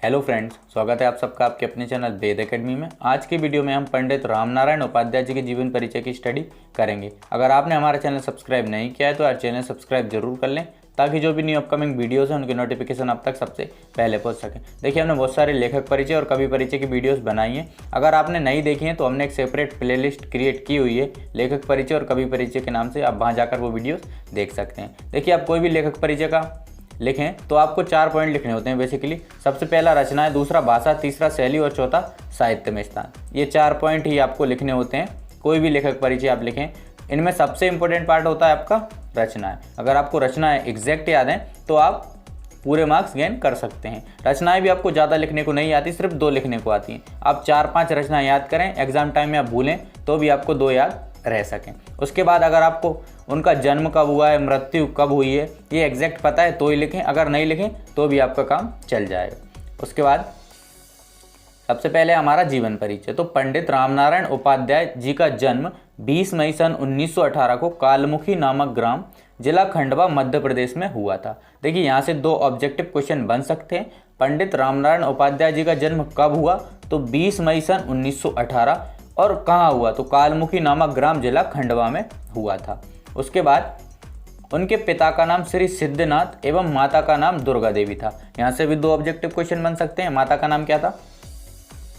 Hello friends, स्वागत है आप सबका आपके अपने चैनल वेद एकेडमी में। आज की वीडियो में हम पंडित रामनारायण उपाध्याय जी के जीवन परिचय की स्टडी करेंगे। अगर आपने हमारा चैनल सब्सक्राइब नहीं किया है तो यार चैनल सब्सक्राइब जरूर कर लें ताकि जो भी न्यू अपकमिंग वीडियोस हैं उनकी नोटिफिकेशन आप तक सबसे पहले पहुंच सके। देखिए, हमने बहुत सारे लेखक परिचय और कवि परिचय की वीडियोस बनाई हैं। अगर आपने नहीं देखी हैं तो हमने एक सेपरेट प्लेलिस्ट क्रिएट की हुई है लेखक परिचय और कवि परिचय के नाम से। आप वहाँ जाकर वो वीडियोस देख सकते हैं। देखिए, आप कोई भी लेखक परिचय का लिखें तो आपको 4 पॉइंट लिखने होते हैं बेसिकली। सबसे पहला रचना है, दूसरा भाषा, तीसरा शैली और चौथा साहित्य में स्थान। ये 4 पॉइंट ही आपको लिखने होते हैं कोई भी लेखक परिचय आप लिखें। इनमें सबसे इंपॉर्टेंट पार्ट होता है आपका रचनाएं। अगर आपको रचनाएं एग्जैक्ट याद हैं तो आप पूरे मार्क्स गेन कर सकते हैं। रचनाएं भी आपको ज़्यादा लिखने को नहीं आती, सिर्फ 2 लिखने को आती हैं। आप 4-5 रचनाएं याद करें, एग्जाम टाइम में आप भूलें तो भी आपको 2 याद रह सकें। उसके बाद अगर आपको उनका जन्म कब हुआ है, मृत्यु कब हुई है, ये एग्जैक्ट पता है तो ही लिखें। अगर नहीं लिखें तो भी आपका काम चल जाएगा। उसके बाद सबसे पहले हमारा जीवन परिचय। तो पंडित रामनारायण उपाध्याय जी का जन्म 20 मई सन 1918 को कालमुखी नामक ग्राम, जिला खंडवा, मध्य प्रदेश में हुआ था। देखिए, यहाँ से 2 ऑब्जेक्टिव क्वेश्चन बन सकते हैं। पंडित रामनारायण उपाध्याय जी का जन्म कब हुआ, तो 20 मई सन 1918, और कहाँ हुआ, तो कालमुखी नामक ग्राम, जिला खंडवा में हुआ था। उसके बाद उनके पिता का नाम श्री सिद्धनाथ एवं माता का नाम दुर्गा देवी था। यहाँ से भी 2 ऑब्जेक्टिव क्वेश्चन बन सकते हैं। माता का नाम क्या था,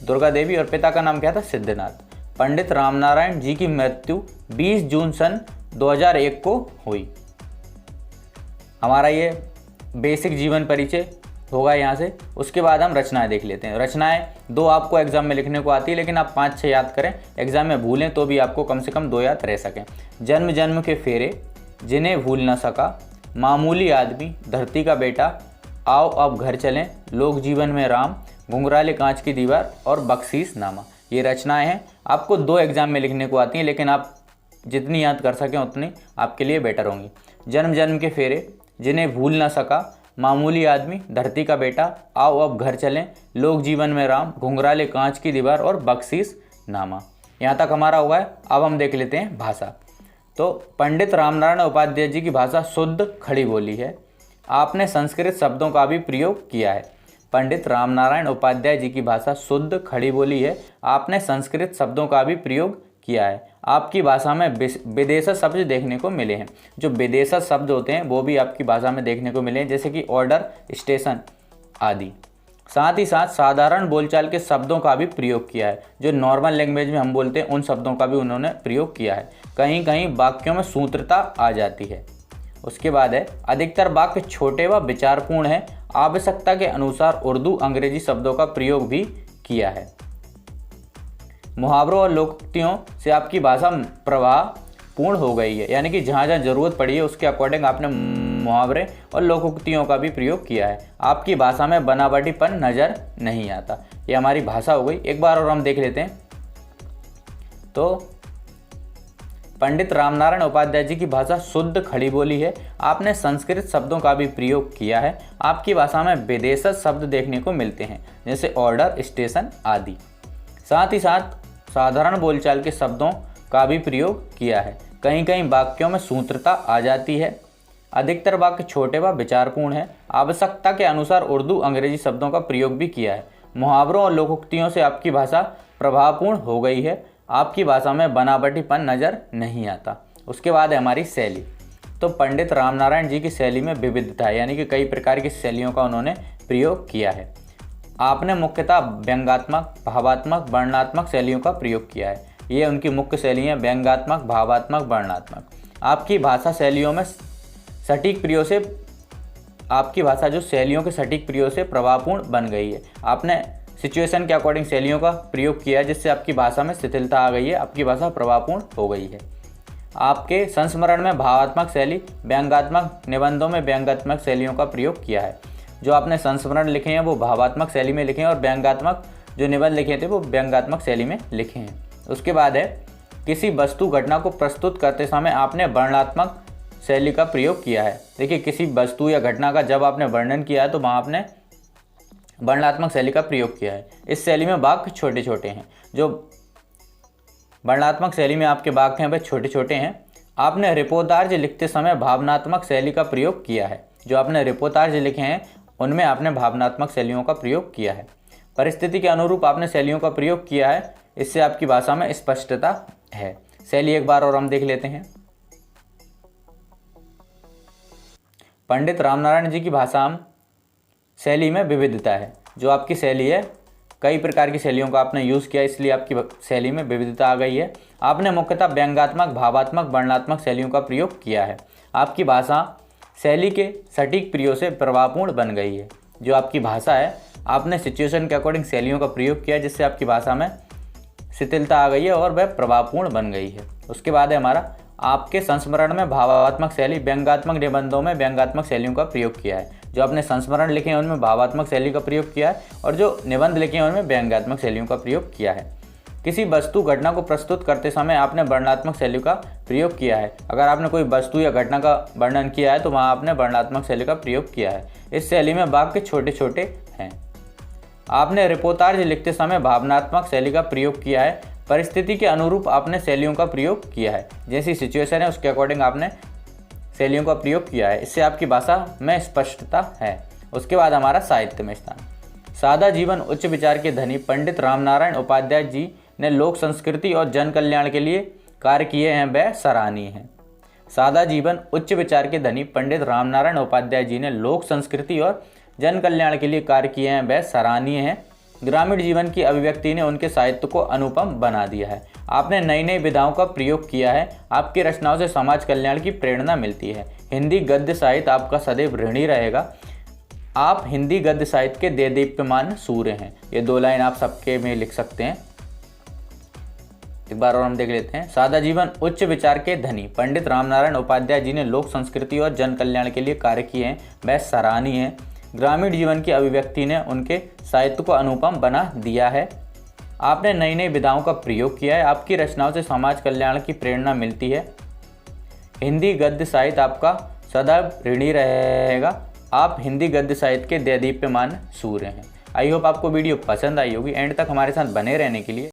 दुर्गा देवी, और पिता का नाम क्या था, सिद्धनाथ। पंडित रामनारायण जी की मृत्यु 20 जून सन 2001 को हुई। हमारा ये बेसिक जीवन परिचय होगा यहाँ से। उसके बाद हम रचनाएं देख लेते हैं। रचनाएं 2 आपको एग्जाम में लिखने को आती है, लेकिन आप 5-6 याद करें। एग्जाम में भूलें तो भी आपको कम से कम 2 याद रह सकें। जन्म जन्म के फेरे, जिन्हें भूल न सका, मामूली आदमी, धरती का बेटा, आओ अब घर चलें, लोक जीवन में राम, घुंघराले कांच की दीवार और बख्शीश नामा। ये रचनाएं हैं, आपको 2 एग्जाम में लिखने को आती हैं, लेकिन आप जितनी याद कर सकें उतनी आपके लिए बेटर होंगी। जन्म जन्म के फेरे, जिन्हें भूल न सका, मामूली आदमी, धरती का बेटा, आओ अब घर चलें, लोक जीवन में राम, घुंघराले कांच की दीवार और बख्शीश नामा। यहाँ तक हमारा हुआ है। अब हम देख लेते हैं भाषा। तो पंडित रामनारायण उपाध्याय जी की भाषा शुद्ध खड़ी बोली है। आपने संस्कृत शब्दों का भी प्रयोग किया है। पंडित रामनारायण उपाध्याय जी की भाषा शुद्ध खड़ी बोली है। आपने संस्कृत शब्दों का भी प्रयोग किया है। आपकी भाषा में विदेशज शब्द देखने को मिले हैं। जो विदेशज शब्द होते हैं वो भी आपकी भाषा में देखने को मिले हैं, जैसे कि ऑर्डर, स्टेशन आदि। साथ ही साथ साधारण बोलचाल के शब्दों का भी प्रयोग किया है। जो नॉर्मल लैंग्वेज में हम बोलते हैं उन शब्दों का भी उन्होंने प्रयोग किया है। कहीं कहीं वाक्यों में सूत्रता आ जाती है। उसके बाद है, अधिकतर वाक्य छोटे व विचारपूर्ण है। आवश्यकता के अनुसार उर्दू, अंग्रेजी शब्दों का प्रयोग भी किया है। मुहावरों और लोकोक्तियों से आपकी भाषा प्रभावपूर्ण हो गई है, यानी कि जहाँ जहाँ जरूरत पड़ी है उसके अकॉर्डिंग आपने मुहावरे और लोकोक्तियों का भी प्रयोग किया है। आपकी भाषा में बनावटीपन नजर नहीं आता। ये हमारी भाषा हो गई। एक बार और हम देख लेते हैं। तो पंडित रामनारायण उपाध्याय जी की भाषा शुद्ध खड़ी बोली है। आपने संस्कृत शब्दों का भी प्रयोग किया है। आपकी भाषा में विदेशज शब्द देखने को मिलते हैं, जैसे ऑर्डर, स्टेशन आदि। साथ ही साथ साधारण बोलचाल के शब्दों का भी प्रयोग किया है। कहीं कहीं वाक्यों में सूत्रता आ जाती है। अधिकतर वाक्य छोटे व विचारपूर्ण है। आवश्यकता के अनुसार उर्दू, अंग्रेजी शब्दों का प्रयोग भी किया है। मुहावरों और लोकोक्तियों से आपकी भाषा प्रभावपूर्ण हो गई है। आपकी भाषा में बनावटीपन नजर नहीं आता। उसके बाद है हमारी शैली। तो पंडित रामनारायण जी की शैली में विविधता है, यानी कि कई प्रकार की शैलियों का उन्होंने प्रयोग किया है। आपने मुख्यतः व्यंग्यात्मक, भावात्मक, वर्णनात्मक शैलियों का प्रयोग किया है। ये उनकी मुख्य शैलियाँ, व्यंग्यात्मक, भावात्मक, वर्णनात्मक। आपकी भाषा शैलियों में सटीक प्रयोग से, आपकी भाषा जो शैलियों के सटीक प्रयोग से प्रभावपूर्ण बन गई है। आपने सिचुएशन के अकॉर्डिंग शैलियों का प्रयोग किया है, जिससे आपकी भाषा में शिथिलता आ गई है, आपकी भाषा प्रभावपूर्ण हो गई है। आपके संस्मरण में भावात्मक शैली, व्यंग्यात्मक निबंधों में व्यंग्यात्मक शैलियों का प्रयोग किया है। जो आपने संस्मरण लिखे हैं वो भावात्मक शैली में लिखे हैं, और व्यंग्यात्मक जो निबंध लिखे थे वो व्यंग्यात्मक शैली में लिखे हैं। उसके बाद है, किसी वस्तु घटना को प्रस्तुत करते समय आपने वर्णनात्मक शैली का प्रयोग किया है। देखिए, किसी वस्तु या घटना का जब आपने वर्णन किया है तो वहाँ आपने वर्णनात्मक शैली का प्रयोग किया है। इस शैली में वाक्य छोटे छोटे हैं। जो वर्णनात्मक शैली में आपके वाक्य हैं वे छोटे छोटे हैं। आपने रिपोर्टार्ज लिखते समय भावनात्मक शैली का प्रयोग किया है। जो आपने रिपोर्टार्ज लिखे हैं उनमें आपने भावनात्मक शैलियों का प्रयोग किया है। परिस्थिति के अनुरूप आपने शैलियों का प्रयोग किया है, इससे आपकी भाषा में स्पष्टता है। शैली एक बार और हम देख लेते हैं। पंडित रामनारायण जी की भाषा शैली में विविधता है। जो आपकी शैली है, कई प्रकार की शैलियों का आपने यूज़ किया, इसलिए आपकी शैली में विविधता आ गई है। आपने मुख्यतः व्यंग्यात्मक, भावात्मक, वर्णनात्मक शैलियों का प्रयोग किया है। आपकी भाषा शैली के सटीक प्रयोग से प्रभावपूर्ण बन गई है। जो आपकी भाषा है, आपने सिचुएशन के अकॉर्डिंग शैलियों का प्रयोग किया, जिससे आपकी भाषा में शिथिलता आ गई है और वह प्रभावपूर्ण बन गई है। उसके बाद है हमारा आपके संस्मरण में भावात्मक शैली, व्यंग्यात्मक निबंधों में व्यंग्यात्मक शैलियों का प्रयोग किया है। जो आपने संस्मरण लिखे हैं उनमें भावात्मक शैली का प्रयोग किया है और जो निबंध लिखे हैं उनमें व्यंग्यात्मक शैलियों का प्रयोग किया है। किसी वस्तु घटना को प्रस्तुत करते समय आपने वर्णनात्मक शैली का प्रयोग किया है। अगर आपने कोई वस्तु या घटना का वर्णन किया है तो वहाँ आपने वर्णनात्मक शैली का प्रयोग किया है। इस शैली में वाक्य छोटे छोटे हैं। आपने रिपोर्टाज लिखते समय भावनात्मक शैली का प्रयोग किया है। परिस्थिति के अनुरूप आपने शैलियों का प्रयोग किया है। जैसी सिचुएशन है उसके अकॉर्डिंग आपने शैलियों का प्रयोग किया है, इससे आपकी भाषा में स्पष्टता है। उसके बाद हमारा साहित्य में स्थान। सादा जीवन उच्च विचार के धनी पंडित रामनारायण उपाध्याय जी ने लोक संस्कृति और जन कल्याण के लिए कार्य किए हैं, वह सराहनीय हैं। सादा जीवन उच्च विचार के धनी पंडित रामनारायण उपाध्याय जी ने लोक संस्कृति और जन कल्याण के लिए कार्य किए हैं, वह सराहनीय हैं। ग्रामीण जीवन की अभिव्यक्ति ने उनके साहित्य को अनुपम बना दिया है। आपने नई नई विधाओं का प्रयोग किया है। आपकी रचनाओं से समाज कल्याण की प्रेरणा मिलती है। हिंदी गद्य साहित्य आपका सदैव ऋणी रहेगा। आप हिंदी गद्य साहित्य के देदीप्यमान सूर्य हैं। ये 2 लाइन आप सबके में लिख सकते हैं। एक बार और हम देख लेते हैं। सादा जीवन उच्च विचार के धनी पंडित रामनारायण उपाध्याय जी ने लोक संस्कृति और जन कल्याण के लिए कार्य किए हैं, वह सराहनीय है। ग्रामीण जीवन की अभिव्यक्ति ने उनके साहित्य को अनुपम बना दिया है। आपने नई नई विधाओं का प्रयोग किया है। आपकी रचनाओं से समाज कल्याण की प्रेरणा मिलती है। हिंदी गद्य साहित्य आपका सदैव ऋणी रहेगा। आप हिंदी गद्य साहित्य के देदीप्यमान सूर्य हैं। आई होप आपको वीडियो पसंद आई होगी। एंड तक हमारे साथ बने रहने के लिए